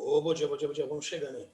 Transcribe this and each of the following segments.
Ô, bom dia, bom dia, bom dia. Vamos chegando aí.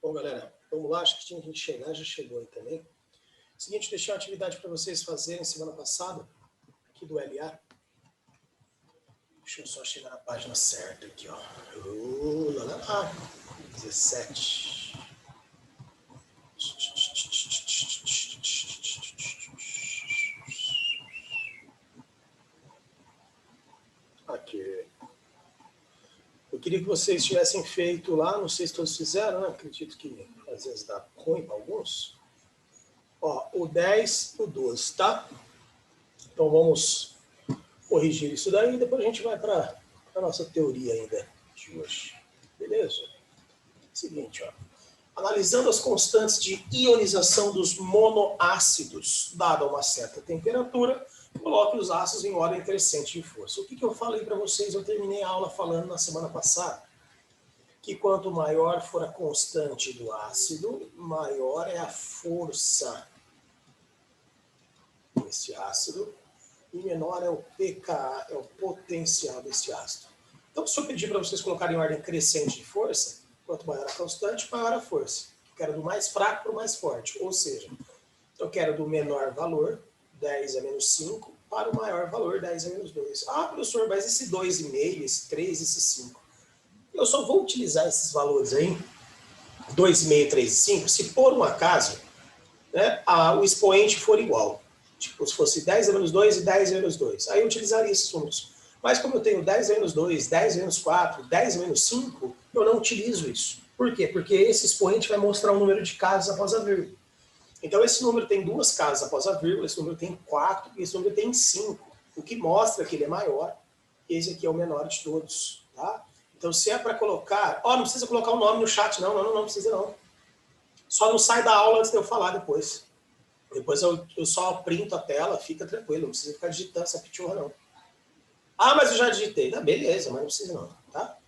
Bom, galera, vamos lá. Acho que tinha que chegar, já chegou aí também. Seguinte, deixei uma atividade para vocês fazerem semana passada, aqui do LA. Deixa eu só chegar na página certa aqui, ó. Lá, lá, lá. 17. Aqui. Eu queria que vocês tivessem feito lá, não sei se todos fizeram, né? Acredito que às vezes dá ruim para alguns. Ó, o 10 e o 12, tá? Então vamos corrigir isso daí e depois a gente vai para a nossa teoria ainda de hoje. Beleza? Seguinte, ó. Analisando as constantes de ionização dos monoácidos, dada uma certa temperatura, coloque os ácidos em ordem crescente de força. O que eu falei para vocês? Eu terminei a aula falando na semana passada que quanto maior for a constante do ácido, maior é a força desse ácido e menor é o pKa, é o potencial desse ácido. Então, se eu pedir para vocês colocarem em ordem crescente de força, quanto maior a constante, maior a força. Eu quero do mais fraco para o mais forte, ou seja, eu quero do menor valor, 10 a menos 5, para o maior valor, 10 a menos 2. Ah, professor, mas esse 2,5, esse 3, esse 5. Eu só vou utilizar esses valores aí, 2,5, 3 e 5, se por um acaso, né, o expoente for igual. Tipo, se fosse 10 a menos 2 e 10 a menos 2. Aí eu utilizaria esses números. Mas como eu tenho 10 a menos 2, 10 a menos 4, 10 a menos 5, eu não utilizo isso. Por quê? Porque esse expoente vai mostrar o número de casas após a vírgula. Então esse número tem 2 casas após a vírgula, esse número tem 4 e esse número tem 5. O que mostra que ele é maior. Esse aqui é o menor de todos. Tá? Então se é para colocar... Ó, não precisa colocar o nome no chat, não precisa não. Só não sai da aula antes de eu falar depois. Depois eu só printo a tela, fica tranquilo, não precisa ficar digitando essa pichorra não. Ah, mas eu já digitei. Ah, beleza, mas não precisa não, tá?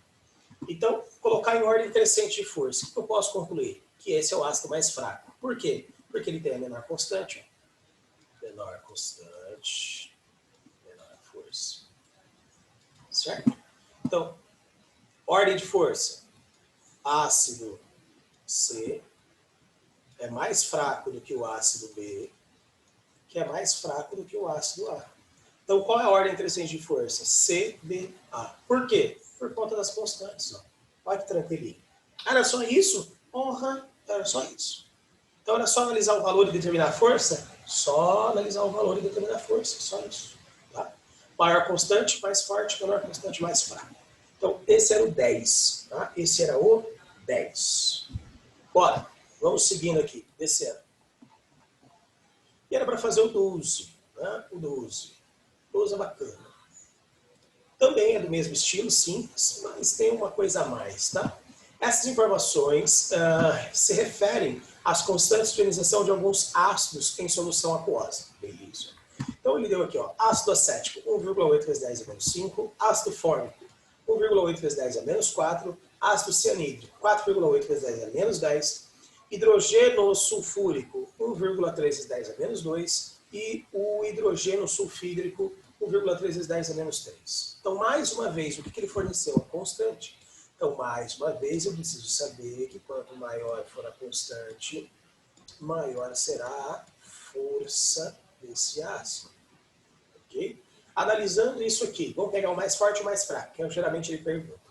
Então, colocar em ordem crescente de força. O que eu posso concluir? Que esse é o ácido mais fraco. Por quê? Porque ele tem a menor constante. Ó. Menor constante, menor força. Certo? Então, ordem de força. Ácido C é mais fraco do que o ácido B, que é mais fraco do que o ácido A. Então, qual é a ordem crescente de força? CBA. Por quê? Por conta das constantes. Ó. Olha que tranquilinho. Era só isso? Honra, era só isso. Então, era só analisar o valor e determinar a força? Só analisar o valor e determinar a força. Só isso. Tá? Maior constante, mais forte. Menor constante, mais fraco. Então, esse era o 10. Tá? Esse era o 10. Bora. Vamos seguindo aqui. Descendo. E era para fazer o 12. Né? O 12. 12 é bacana. Também é do mesmo estilo, simples, mas tem uma coisa a mais, tá? Essas informações se referem às constantes de ionização de alguns ácidos em solução aquosa. Beleza. Então ele deu aqui, ó, ácido acético 1,8 vezes 10 a menos 5, ácido fórmico 1,8 vezes 10 a menos 4, ácido cianídrico 4,8 vezes 10 a menos 10, hidrogênio sulfúrico 1,3 vezes 10 a menos 2 e o hidrogênio sulfídrico 1,3 vezes 10 a menos 3. Então, mais uma vez, o que ele forneceu? A constante. Então, mais uma vez, eu preciso saber que quanto maior for a constante, maior será a força desse ácido. Ok? Analisando isso aqui, vamos pegar o mais forte e o mais fraco, que geralmente ele pergunta.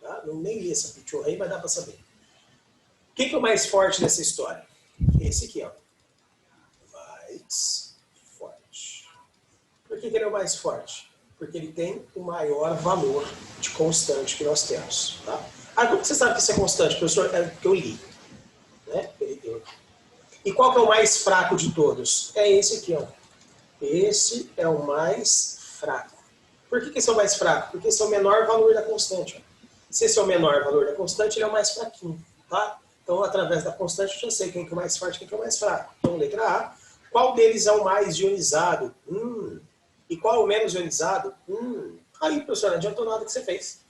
Tá? Não nem li essa pichorra aí, mas dá para saber. O que é o mais forte nessa história? Esse aqui, ó. Mais forte. Por que ele é o mais forte? Porque ele tem o maior valor de constante que nós temos. Tá? Ah, como você sabe que isso é constante, professor? É porque eu li. Né? Ele deu aqui. E qual que é o mais fraco de todos? É esse aqui, ó. Esse é o mais fraco. Por que esse é o mais fraco? Porque esse é o menor valor da constante. Ó. Se esse é o menor valor da constante, ele é o mais fraquinho. Tá? Então, através da constante, eu já sei quem que é o mais forte e quem que é o mais fraco. Então, letra A. Qual deles é o mais ionizado? E qual é o menos ionizado? Aí, professor, não adiantou nada que você fez.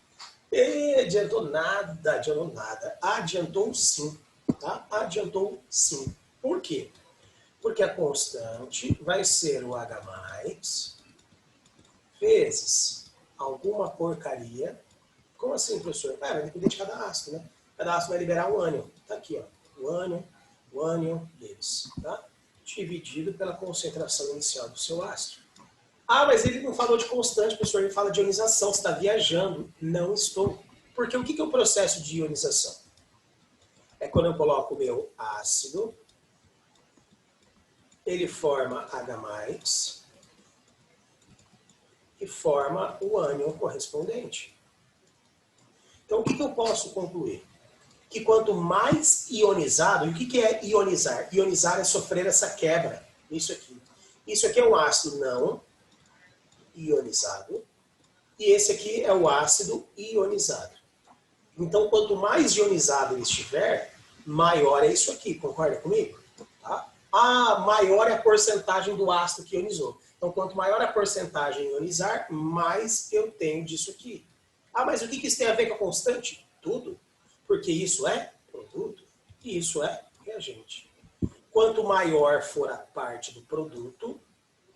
Adiantou nada, adiantou nada. Adiantou sim. Tá? Adiantou sim. Por quê? Porque a constante vai ser o H+, vezes alguma porcaria. Como assim, professor? Vai depender de cada ácido, né? Cada ácido vai liberar um ânion. Tá aqui, ó. O ânion deles. Tá? Dividido pela concentração inicial do seu ácido. Ah, mas ele não falou de constante, professor. Ele fala de ionização. Você está viajando. Não estou. Porque o que é o processo de ionização? É quando eu coloco o meu ácido, ele forma H+, e forma o ânion correspondente. Então, o que eu posso concluir? Que quanto mais ionizado, e o que é ionizar? Ionizar é sofrer essa quebra. Isso aqui. Isso aqui é um ácido não ionizado, e esse aqui é o ácido ionizado. Então, quanto mais ionizado ele estiver, maior é isso aqui. Concorda comigo? Tá? Maior é a porcentagem do ácido que ionizou. Então, quanto maior a porcentagem ionizar, mais eu tenho disso aqui. Mas o que isso tem a ver com a constante? Tudo. Porque isso é produto e isso é reagente. Quanto maior for a parte do produto,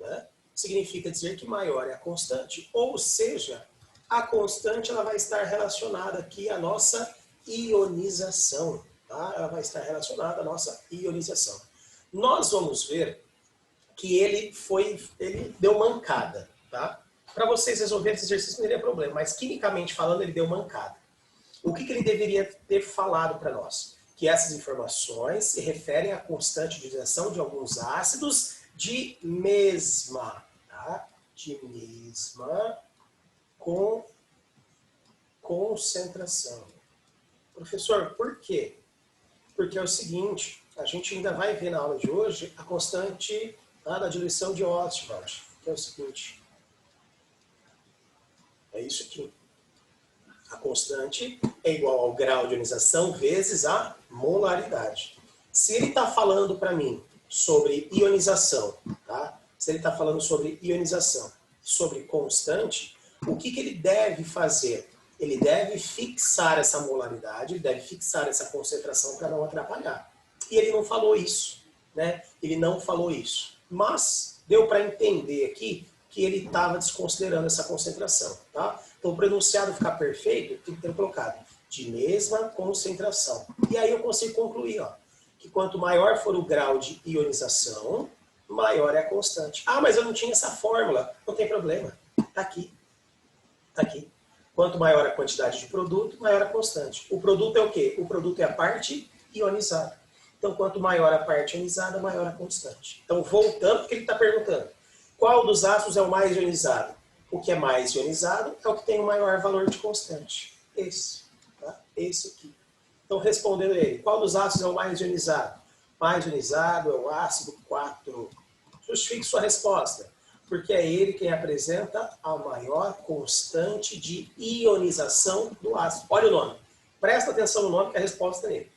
né, significa dizer que maior é a constante. Ou seja, a constante ela vai estar relacionada aqui à nossa ionização. Tá? Ela vai estar relacionada à nossa ionização. Nós vamos ver que ele deu mancada. Tá? Para vocês resolverem esse exercício não teria problema, mas quimicamente falando ele deu mancada. O que ele deveria ter falado para nós? Que essas informações se referem à constante de ionização de alguns ácidos de mesma, tá? De mesma concentração. Professor, por quê? Porque é o seguinte, a gente ainda vai ver na aula de hoje a constante da diluição de Ostwald, que é o seguinte. É isso aqui. A constante é igual ao grau de ionização vezes a molaridade. Se ele está falando para mim sobre ionização, tá? Se ele está falando sobre ionização, sobre constante, o que ele deve fazer? Ele deve fixar essa molaridade, ele deve fixar essa concentração para não atrapalhar. E ele não falou isso, né? Ele não falou isso. Mas deu para entender aqui que ele estava desconsiderando essa concentração, tá? Então, para o enunciado ficar perfeito, tem que ter colocado de mesma concentração. E aí eu consigo concluir, ó, que quanto maior for o grau de ionização, maior é a constante. Mas eu não tinha essa fórmula. Não tem problema. Está aqui. Está aqui. Quanto maior a quantidade de produto, maior a constante. O produto é o quê? O produto é a parte ionizada. Então, quanto maior a parte ionizada, maior a constante. Então, voltando, porque ele está perguntando. Qual dos ácidos é o mais ionizado? O que é mais ionizado é o que tem o maior valor de constante. Esse. Tá? Esse aqui. Então, respondendo ele, qual dos ácidos é o mais ionizado? Mais ionizado é o ácido 4. Justifique sua resposta, porque é ele quem apresenta a maior constante de ionização do ácido. Olha o nome. Presta atenção no nome que a resposta é nele.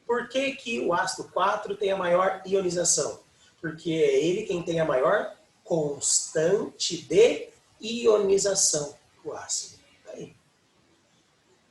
Por que que o ácido 4 tem a maior ionização? Porque é ele quem tem a maior constante de ionização do ácido. Tá aí.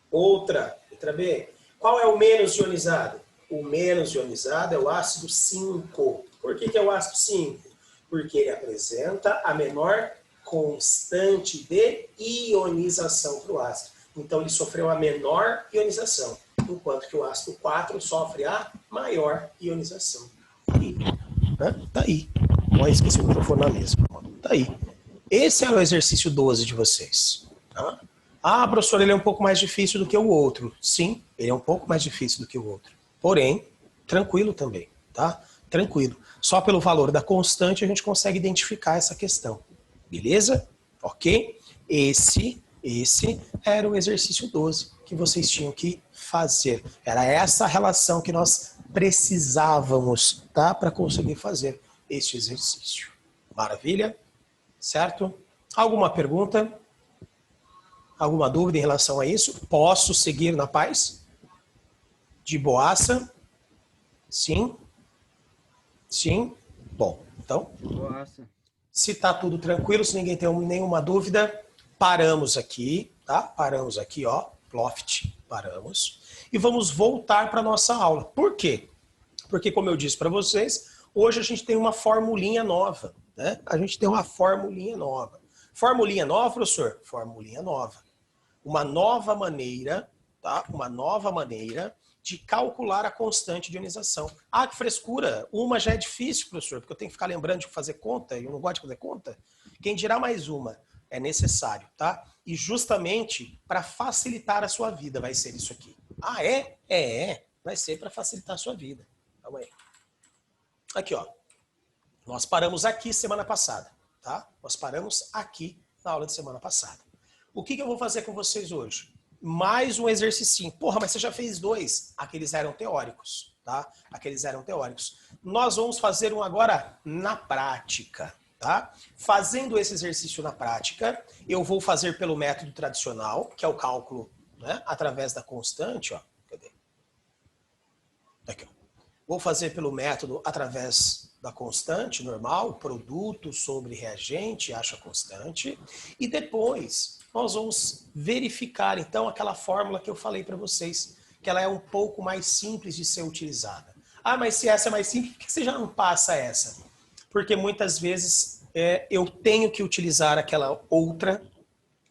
Outra, letra B. Qual é o menos ionizado? O menos ionizado é o ácido 5. Por que que é o ácido 5? Porque ele apresenta a menor constante de ionização para o ácido. Então ele sofreu a menor ionização, enquanto que o ácido 4 sofre a maior ionização. Tá aí. Tá aí. Olha, esqueci o microfone na mesa. Tá aí. Esse é o exercício 12 de vocês. Tá? Ah, professor, ele é um pouco mais difícil do que o outro. Sim, ele é um pouco mais difícil do que o outro. Porém, tranquilo também, tá? Tranquilo. Só pelo valor da constante a gente consegue identificar essa questão. Beleza? Ok? Esse era o exercício 12 que vocês tinham que fazer. Era essa relação que nós precisávamos, tá? Para conseguir fazer este exercício. Maravilha? Certo? Alguma pergunta? Alguma dúvida em relação a isso? Posso seguir na paz? De boaça? Sim? Sim? Bom, então, Boaça. se tá tudo tranquilo, se ninguém tem nenhuma dúvida, paramos aqui, tá? Paramos aqui, ó, Ploft, paramos. E vamos voltar para nossa aula. Por quê? Porque, como eu disse para vocês, hoje a gente tem uma formulinha nova, né? A gente tem uma formulinha nova. Formulinha nova, professor? Formulinha nova. Uma nova maneira, tá? Uma nova maneira de calcular a constante de ionização. Ah, que frescura! Uma já é difícil, professor, porque eu tenho que ficar lembrando de fazer conta, e eu não gosto de fazer conta. Quem dirá mais uma? É necessário, tá? E justamente para facilitar a sua vida vai ser isso aqui. Ah, é? É. Vai ser para facilitar a sua vida. Calma aí. Aqui, ó. Nós paramos aqui semana passada, tá? Nós paramos aqui na aula de semana passada. O que eu vou fazer com vocês hoje? Mais um exercício. Porra, mas você já fez 2. Aqueles eram teóricos, tá? Aqueles eram teóricos. Nós vamos fazer um agora na prática, tá? Fazendo esse exercício na prática, eu vou fazer pelo método tradicional, que é o cálculo, né, através da constante, ó. Cadê? Aqui, ó. Vou fazer pelo método através da constante normal, produto sobre reagente, acha constante, e depois nós vamos verificar, então, aquela fórmula que eu falei para vocês, que ela é um pouco mais simples de ser utilizada. Ah, mas se essa é mais simples, por que você já não passa essa? Porque muitas vezes eu tenho que utilizar aquela outra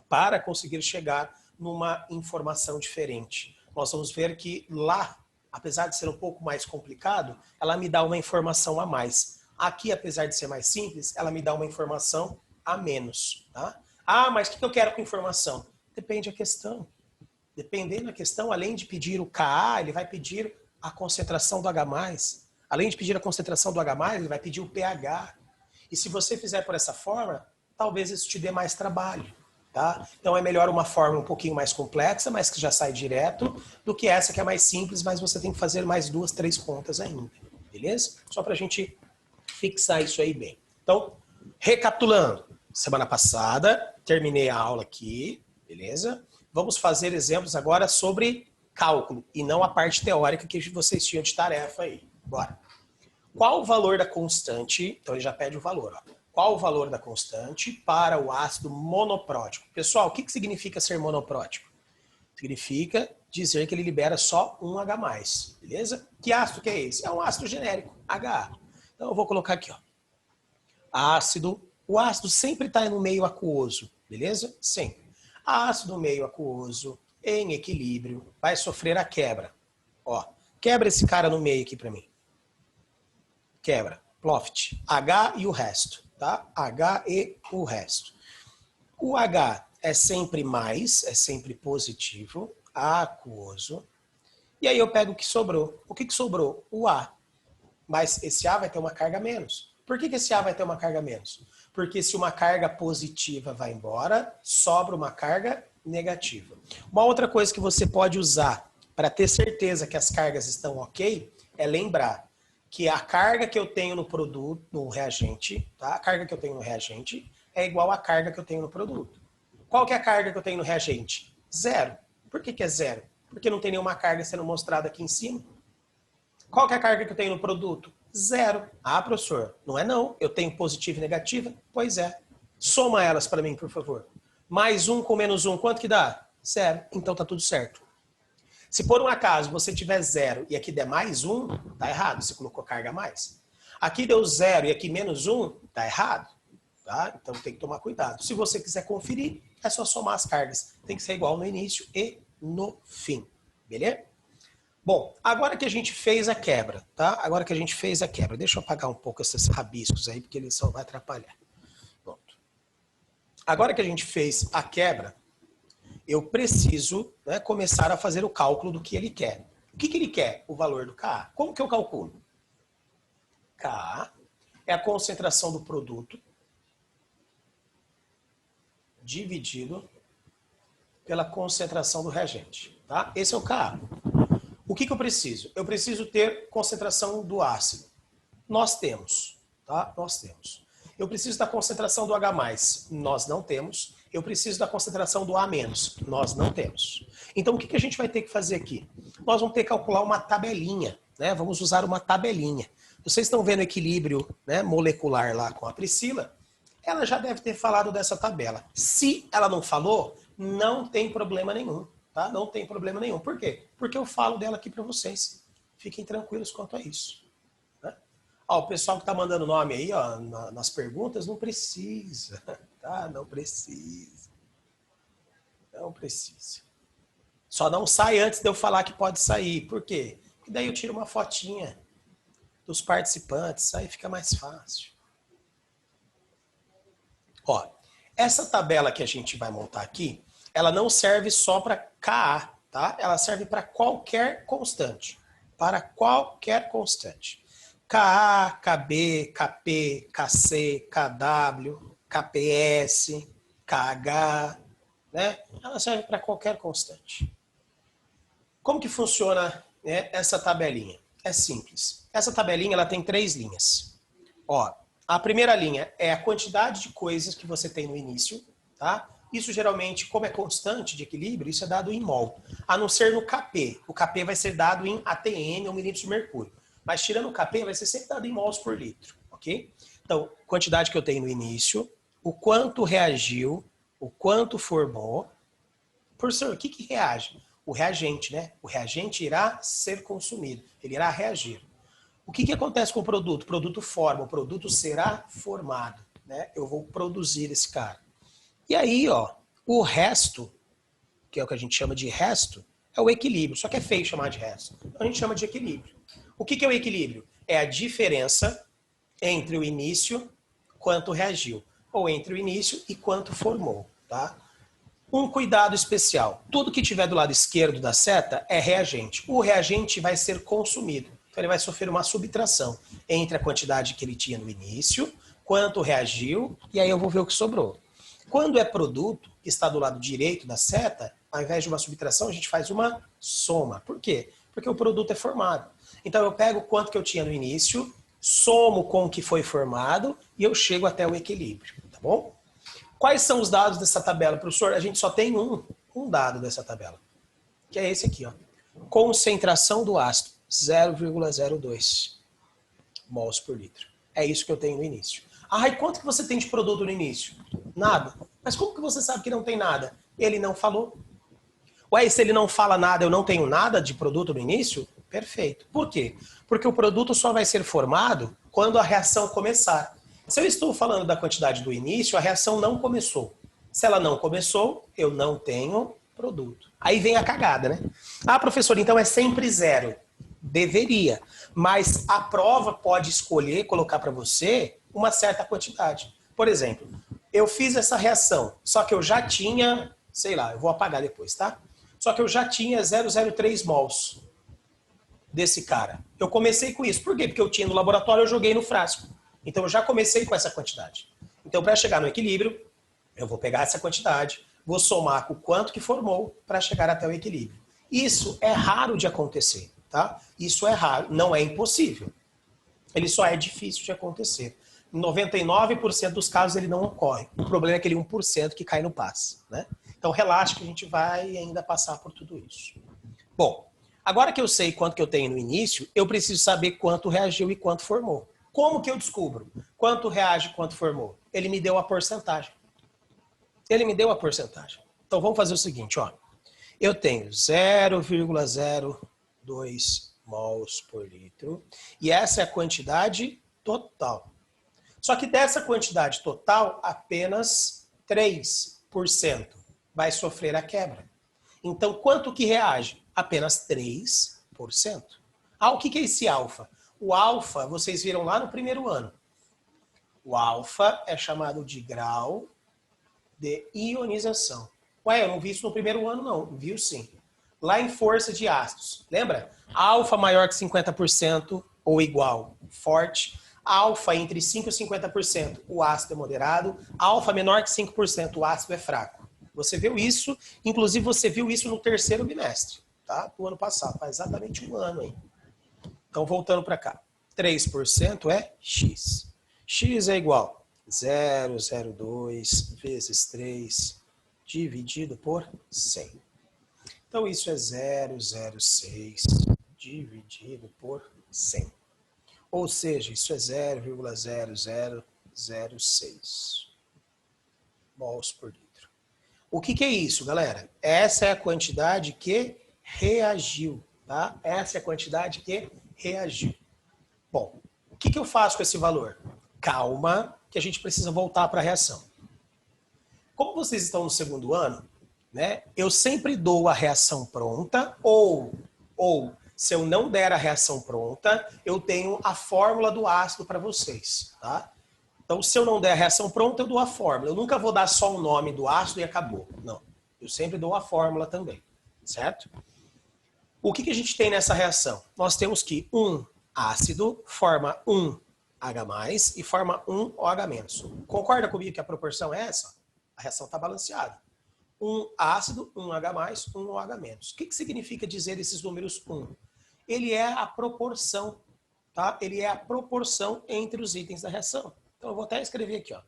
para conseguir chegar numa informação diferente. Nós vamos ver que lá, apesar de ser um pouco mais complicado, ela me dá uma informação a mais. Aqui, apesar de ser mais simples, ela me dá uma informação a menos, tá? Ah, mas o que eu quero com informação? Depende da questão. Dependendo da questão, além de pedir o Ka, ele vai pedir a concentração do H+. Além de pedir a concentração do H+, ele vai pedir o pH. E se você fizer por essa forma, talvez isso te dê mais trabalho, tá? Então é melhor uma forma um pouquinho mais complexa, mas que já sai direto, do que essa que é mais simples, mas você tem que fazer mais 2, 3 contas ainda, beleza? Só para a gente fixar isso aí bem. Então, recapitulando. Semana passada, terminei a aula aqui, beleza? Vamos fazer exemplos agora sobre cálculo e não a parte teórica que vocês tinham de tarefa aí. Bora. Qual o valor da constante? Então ele já pede o valor. Ó. Qual o valor da constante para o ácido monoprótico? Pessoal, o que significa ser monoprótico? Significa dizer que ele libera só um H+, beleza? Que ácido que é esse? É um ácido genérico, HA. Então eu vou colocar aqui, ó. Ácido. O ácido sempre está no meio aquoso, beleza? Sempre. Ácido meio aquoso, em equilíbrio, vai sofrer a quebra. Ó, quebra esse cara no meio aqui para mim. Quebra. Ploft. H e o resto, tá? H e o resto. O H é sempre mais, é sempre positivo, aquoso. E aí eu pego o que sobrou. O que sobrou? O A. Mas esse A vai ter uma carga menos. Por que esse A vai ter uma carga menos? Porque se uma carga positiva vai embora, sobra uma carga negativa. Uma outra coisa que você pode usar para ter certeza que as cargas estão ok, é lembrar que a carga que eu tenho no produto, no reagente, tá? A carga que eu tenho no reagente é igual à carga que eu tenho no produto. Qual que é a carga que eu tenho no reagente? 0. Por que é 0? Porque não tem nenhuma carga sendo mostrada aqui em cima. Qual que é a carga que eu tenho no produto? Zero. Ah, professor, não é não. Eu tenho positiva e negativa? Pois é. Soma elas para mim, por favor. Mais 1 com menos 1, quanto que dá? Zero. Então tá tudo certo. Se por um acaso você tiver 0 e aqui der mais 1, tá errado. Você colocou carga a mais. Aqui deu 0 e aqui menos 1, tá errado. Tá? Então tem que tomar cuidado. Se você quiser conferir, é só somar as cargas. Tem que ser igual no início e no fim. Beleza? Bom, agora que a gente fez a quebra, tá? Agora que a gente fez a quebra, deixa eu apagar um pouco esses rabiscos aí, porque eles só vão atrapalhar. Pronto. Agora que a gente fez a quebra, eu preciso, né, começar a fazer o cálculo do que ele quer. O que ele quer? O valor do KA. Como que eu calculo? KA é a concentração do produto dividido pela concentração do reagente. Tá? Esse é o KA. O que eu preciso? Eu preciso ter concentração do ácido. Nós temos. Tá? Nós temos. Eu preciso da concentração do H+. Nós não temos. Eu preciso da concentração do A-. Nós não temos. Então, o que a gente vai ter que fazer aqui? Nós vamos ter que calcular uma tabelinha. Né? Vamos usar uma tabelinha. Vocês estão vendo o equilíbrio, né, molecular lá com a Priscila? Ela já deve ter falado dessa tabela. Se ela não falou, não tem problema nenhum. Tá? Não tem problema nenhum. Por quê? Porque eu falo dela aqui para vocês. Fiquem tranquilos quanto a isso. Né? Ó, o pessoal que está mandando nome aí, ó, nas perguntas, não precisa. Tá? Não precisa. Não precisa. Só não sai antes de eu falar que pode sair. Por quê? Porque daí eu tiro uma fotinha dos participantes, aí fica mais fácil. Ó, essa tabela que a gente vai montar aqui, ela não serve só para KA, tá? Ela serve para qualquer constante. Para qualquer constante. KA, KB, KP, KC, KW, KPS, KH, né? Ela serve para qualquer constante. Como que funciona, né, essa tabelinha? É simples. Essa tabelinha ela tem 3 linhas. Ó, a primeira linha é a quantidade de coisas que você tem no início, tá? Isso geralmente, como é constante de equilíbrio, isso é dado em mol. A não ser no Kp. O Kp vai ser dado em ATM ou milímetros de mercúrio. Mas tirando o Kp, vai ser sempre dado em mols por litro, ok? Então, quantidade que eu tenho no início, o quanto reagiu, o quanto formou. Professor, o que reage? O reagente, né? O reagente irá ser consumido, ele irá reagir. O que acontece com o produto? O produto forma, o produto será formado, né? Eu vou produzir esse cara. E aí, ó, o resto, que é o que a gente chama de resto, é o equilíbrio. Só que é feio chamar de resto. Então a gente chama de equilíbrio. O que é o equilíbrio? É a diferença entre o início quanto reagiu, ou entre o início e quanto formou, tá? Um cuidado especial. Tudo que tiver do lado esquerdo da seta é reagente. O reagente vai ser consumido. Então ele vai sofrer uma subtração entre a quantidade que ele tinha no início, quanto reagiu, e aí eu vou ver o que sobrou. Quando é produto, que está do lado direito da seta, ao invés de uma subtração, a gente faz uma soma. Por quê? Porque o produto é formado. Então eu pego o quanto que eu tinha no início, somo com o que foi formado e eu chego até o equilíbrio, tá bom? Quais são os dados dessa tabela, professor? A gente só tem um dado dessa tabela, que é esse aqui, ó. Concentração do ácido, 0,02 mols por litro. É isso que eu tenho no início. Ah, e quanto que você tem de produto no início? Nada. Mas como que você sabe que não tem nada? Ele não falou. Ué, se ele não fala nada, eu não tenho nada de produto no início? Perfeito. Por quê? Porque o produto só vai ser formado quando a reação começar. Se eu estou falando da quantidade do início, a reação não começou. Se ela não começou, eu não tenho produto. Aí vem a cagada, né? Ah, professor, então é sempre zero. Deveria. Mas a prova pode escolher colocar para você uma certa quantidade. Por exemplo, eu fiz essa reação, só que eu já tinha, sei lá, eu vou apagar depois, tá? Só que eu já tinha 0,03 mols desse cara. Eu comecei com isso. Por quê? Porque eu tinha no laboratório, eu joguei no frasco. Então eu já comecei com essa quantidade. Então para chegar no equilíbrio, eu vou pegar essa quantidade, vou somar com o quanto que formou para chegar até o equilíbrio. Isso é raro de acontecer, tá? Isso é raro, não é impossível. Ele só é difícil de acontecer. Em 99% dos casos ele não ocorre. O problema é aquele 1% que cai no passe, né? Então relaxa que a gente vai ainda passar por tudo isso. Bom, agora que eu sei quanto que eu tenho no início, eu preciso saber quanto reagiu e quanto formou. Como que eu descubro quanto reage e quanto formou? Ele me deu a porcentagem. Ele me deu a porcentagem. Então vamos fazer o seguinte, ó. Eu tenho 0,02 mols por litro e essa é a quantidade total. Só que dessa quantidade total, apenas 3% vai sofrer a quebra. Então, quanto que reage? Apenas 3%. Ah, o que é esse alfa? O alfa, vocês viram lá no primeiro ano. O alfa é chamado de grau de ionização. Ué, eu não vi isso no primeiro ano, não. Viu sim. Lá em força de ácidos. Lembra? Alfa maior que 50% ou igual, forte. Alfa entre 5% e 50%, o ácido é moderado. Alfa menor que 5%, o ácido é fraco. Você viu isso, inclusive você viu isso no terceiro bimestre, tá? Do ano passado, faz exatamente um ano aí. Então, voltando para cá. 3% é X. X é igual a 0,02 vezes 3 dividido por 100. Então, isso é 0,06 dividido por 100. Ou seja, isso é 0,0006 mols por litro. O que é isso, galera? Essa é a quantidade que reagiu, tá? Essa é a quantidade que reagiu. Bom, o que eu faço com esse valor? Calma, que a gente precisa voltar para a reação. Como vocês estão no segundo ano, né? Eu sempre dou a reação pronta ou se eu não der a reação pronta, eu tenho a fórmula do ácido para vocês, tá? Então, se eu não der a reação pronta, eu dou a fórmula. Eu nunca vou dar só o nome do ácido e acabou. Não. Eu sempre dou a fórmula também, certo? O que a gente tem nessa reação? Nós temos que um ácido forma um H+, e forma um OH-. Concorda comigo que a proporção é essa? A reação está balanceada. Um ácido, um H+, um OH-. O que significa dizer esses números 1? Ele é a proporção, tá? Ele é a proporção entre os itens da reação. Então, eu vou até escrever aqui, ó.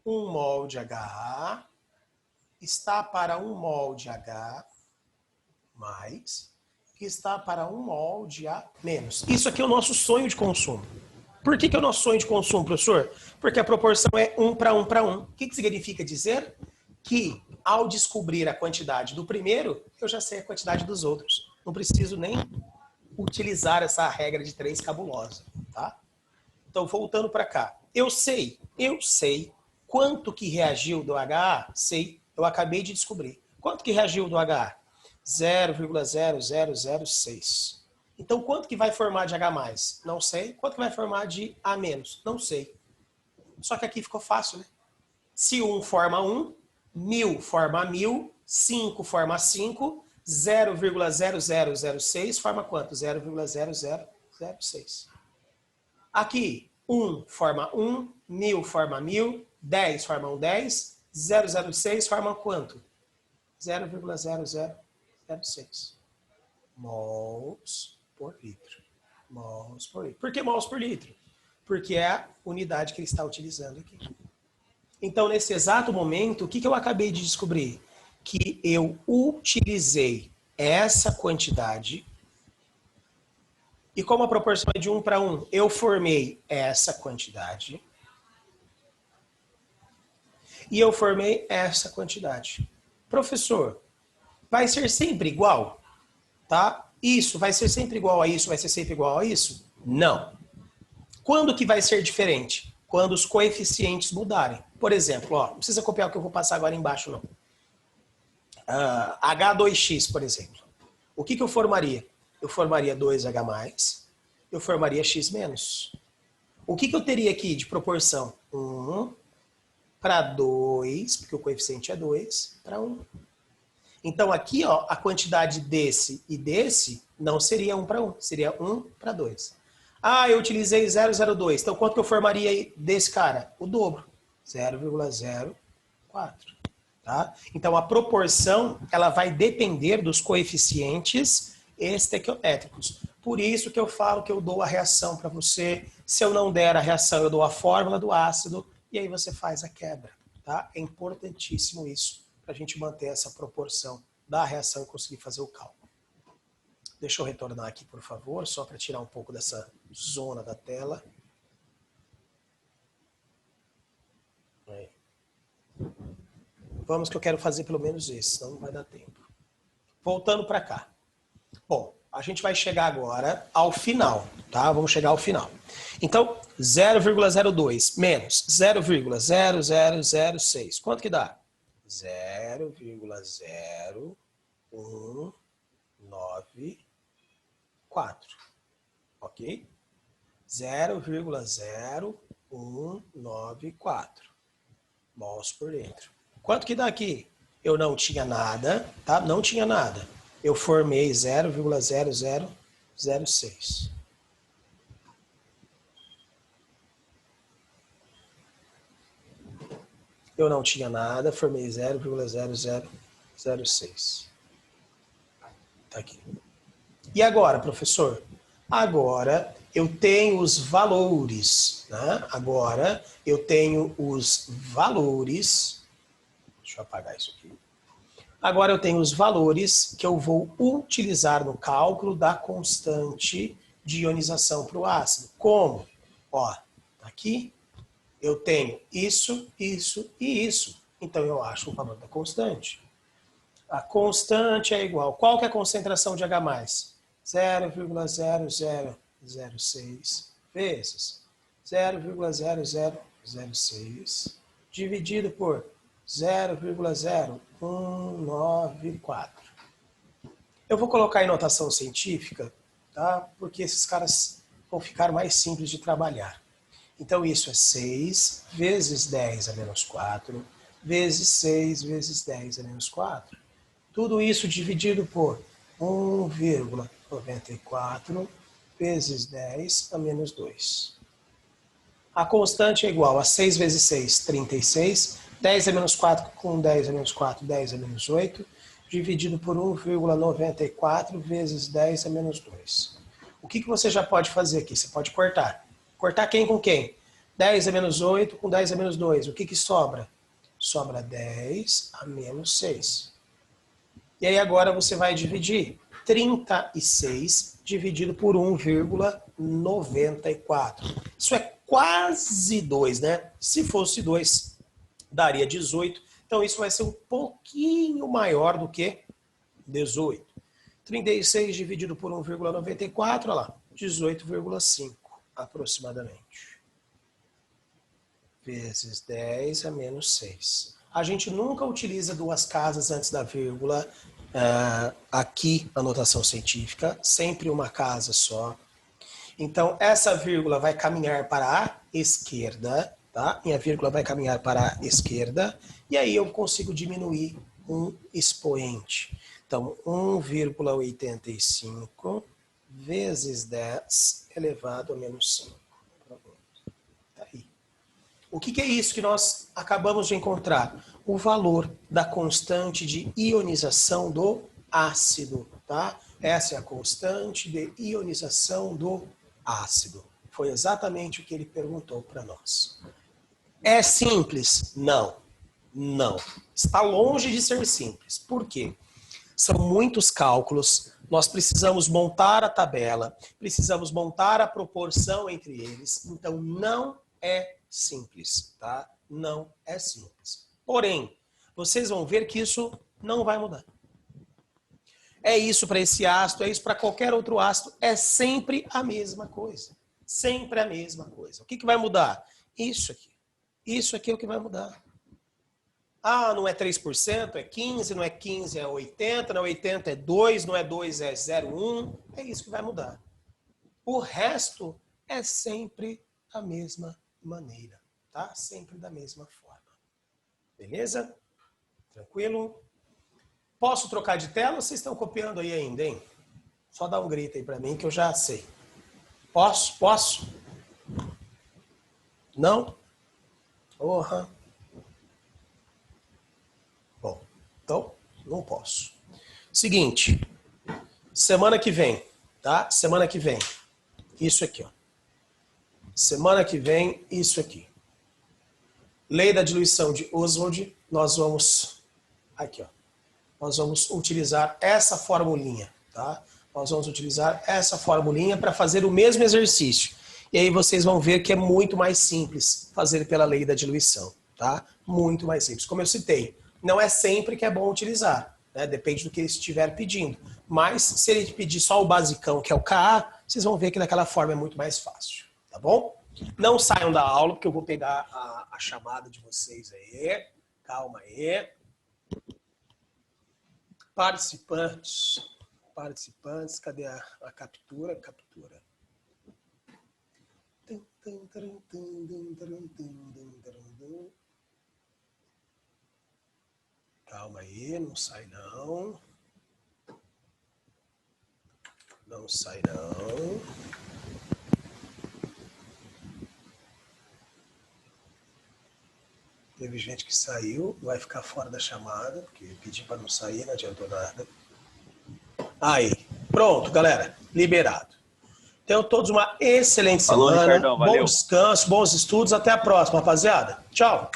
1 mol de HA está para 1 mol de H+, que está para 1 mol de A-. Isso aqui é o nosso sonho de consumo. Por que é o nosso sonho de consumo, professor? Porque a proporção é 1 para 1 para 1. O que significa dizer? Que, ao descobrir a quantidade do primeiro, eu já sei a quantidade dos outros. Não preciso nem utilizar essa regra de 3 cabulosa, tá? Então, voltando para cá. Eu sei quanto que reagiu do HA? Sei, eu acabei de descobrir. Quanto que reagiu do HA? 0,0006. Então, quanto que vai formar de H+? Não sei. Quanto que vai formar de A-? Não sei. Só que aqui ficou fácil, né? Se 1 forma 1, 1000 forma 1000, 5 forma 5, 0,0006 forma quanto? 0,0006. Aqui, 1 forma 1, 1000 forma 1000, 10 forma 10, 006 forma quanto? 0,0006 mols por litro. Mols por litro. Por que mols por litro? Porque é a unidade que ele está utilizando aqui. Então, nesse exato momento, o que eu acabei de descobrir? Que eu utilizei essa quantidade e como a proporção é de 1 para 1, eu formei essa quantidade e eu formei essa quantidade. Professor, vai ser sempre igual? Tá? Isso vai ser sempre igual a isso? Vai ser sempre igual a isso? Não. Quando que vai ser diferente? Quando os coeficientes mudarem. Por exemplo, ó, não precisa copiar o que eu vou passar agora embaixo, não. H2X, por exemplo. O que eu formaria? Eu formaria 2H+, eu formaria X-. O que eu teria aqui de proporção? 1 para 2, porque o coeficiente é 2, para 1. Então aqui, ó, a quantidade desse e desse não seria 1 para 1, seria 1 para 2. Ah, eu utilizei 0,02, então quanto que eu formaria desse cara? O dobro, 0,04. Tá? Então a proporção ela vai depender dos coeficientes estequiométricos. Por isso que eu falo que eu dou a reação para você. Se eu não der a reação, eu dou a fórmula do ácido e aí você faz a quebra. Tá? É importantíssimo isso para a gente manter essa proporção da reação e conseguir fazer o cálculo. Deixa eu retornar aqui, por favor, só para tirar um pouco dessa zona da tela. Aí. Vamos que eu quero fazer pelo menos esse, senão não vai dar tempo. Voltando para cá. Bom, a gente vai chegar agora ao final, tá? Vamos chegar ao final. Então, 0,02 menos 0,0006. Quanto que dá? 0,0194. Ok? 0,0194 mols por litro. Quanto que dá aqui? Eu não tinha nada, tá? Não tinha nada. Eu formei 0,0006. Eu não tinha nada, formei 0,0006. Tá aqui. E agora, professor? Agora eu tenho os valores, né? Agora eu tenho os valores. Deixa eu apagar isso aqui. Agora eu tenho os valores que eu vou utilizar no cálculo da constante de ionização para o ácido. Como? Ó, aqui eu tenho isso, isso e isso. Então eu acho o valor da constante. A constante é igual. Qual que é a concentração de H+? 0,0006 vezes 0,0006 dividido por 0,0194. Eu vou colocar em notação científica, tá? Porque esses caras vão ficar mais simples de trabalhar. Então isso é 6 vezes 10 a menos 4 vezes 6 vezes 10 a menos 4. Tudo isso dividido por 1,94 vezes 10 a menos 2. A constante é igual a 6 vezes 6, 36. 10 a menos 4 com 10 a menos 4, 10 a menos 8. Dividido por 1,94 vezes 10 a menos 2. O que você já pode fazer aqui? Você pode cortar. Cortar quem com quem? 10 a menos 8 com 10 a menos 2. O que sobra? Sobra 10 a menos 6. E aí agora você vai dividir 36 dividido por 1,94. Isso é quase 2, né? Se fosse 2, daria 18. Então isso vai ser um pouquinho maior do que 18. 36 dividido por 1,94, olha lá, 18,5 aproximadamente. Vezes 10 a menos 6. A gente nunca utiliza duas casas antes da vírgula aqui na notação científica, sempre uma casa só. Então, essa vírgula vai caminhar para a esquerda, tá? Minha vírgula vai caminhar para a esquerda, e aí eu consigo diminuir um expoente. Então, 1,85 vezes 10 elevado a menos 5. Tá aí. O que é isso que nós acabamos de encontrar? O valor da constante de ionização do ácido, tá? Essa é a constante de ionização do ácido. Foi exatamente o que ele perguntou para nós. É simples? Não. Não. Está longe de ser simples. Por quê? São muitos cálculos, nós precisamos montar a tabela, precisamos montar a proporção entre eles, então não é simples, tá? Não é simples. Porém, vocês vão ver que isso não vai mudar. É isso para esse ácido, é isso para qualquer outro ácido, é sempre a mesma coisa. Sempre a mesma coisa. O que vai mudar? Isso aqui. Isso aqui é o que vai mudar. Ah, não é 3%, é 15%, não é 15%, é 80%, não é 80%, é 2%, não é 2%, é 0,1%. É isso que vai mudar. O resto é sempre a mesma maneira, tá? Sempre da mesma forma. Beleza? Tranquilo? Posso trocar de tela ou vocês estão copiando aí ainda, hein? Só dá um grito aí pra mim que eu já sei. Posso? Posso? Não? Porra. Bom, então não posso. Seguinte, semana que vem, tá? Semana que vem, isso aqui, ó. Semana que vem, isso aqui. Lei da diluição de Oswald, nós vamos, aqui, ó. Nós vamos utilizar essa formulinha, tá? Nós vamos utilizar essa formulinha para fazer o mesmo exercício. E aí vocês vão ver que é muito mais simples fazer pela lei da diluição, tá? Muito mais simples. Como eu citei, não é sempre que é bom utilizar, né? Depende do que ele estiver pedindo. Mas se ele pedir só o basicão, que é o Ka, vocês vão ver que daquela forma é muito mais fácil, tá bom? Não saiam da aula, porque eu vou pegar a chamada de vocês aí. Calma aí. Participantes. Participantes, cadê a captura? Captura. Calma aí, não sai não. Não sai não. Teve gente que saiu, vai ficar fora da chamada, porque pedi para não sair, não adiantou nada. Aí, pronto, galera, liberado. Tenham todos uma excelente Falou, semana, Ricardão, bom valeu. descanso, bons estudos, até a próxima, rapaziada. Tchau.